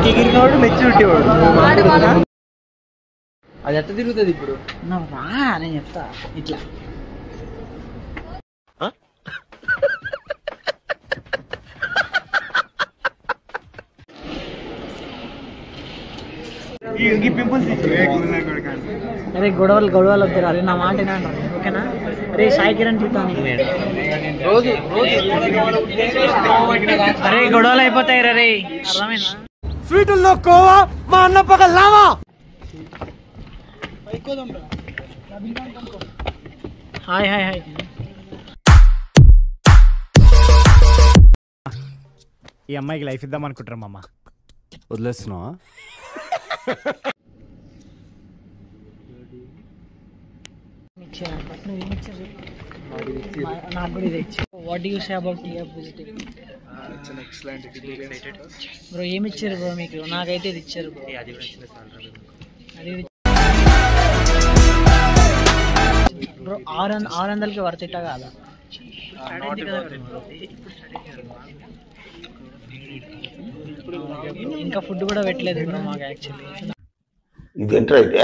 ఎగిరినోడు maturity వాడు. అది ఎట్లా తిరుగుతుంది ఇప్పుడు? నేను చెప్తా ఇట్లా అరే గొడవలు వద్దురా. అరే నా మాట అంటారు ఓకేనా? అరే సాయి కిరణ్ చూస్తాను రోజు. అరే గొడవలు అయిపోతాయి రే, అర్థమైనా? స్వీటుల్లో కోవా మా అన్న పక్క లావా. Hi hi hi. ఈ అమ్మాయికి లైఫ్ ఇద్దాం అనుకుంటారా మామ? వదిలేస్తున్నావా? నాకు కూడా ఇది ఇచ్చి. What do you say about TF visiting? Bro ఏమి ఇచ్చారు బ్రో మీకు? నాకైతే ఇది ఇచ్చారు బ్రో. బ్రో 600కి వర్త్ ఇట్టా కాదా? ఇంకా ఫుడ్ కూడా పెట్టలేదు బ్రో మాకు యాక్చువల్లీ. ఇదేంట్రా అయితే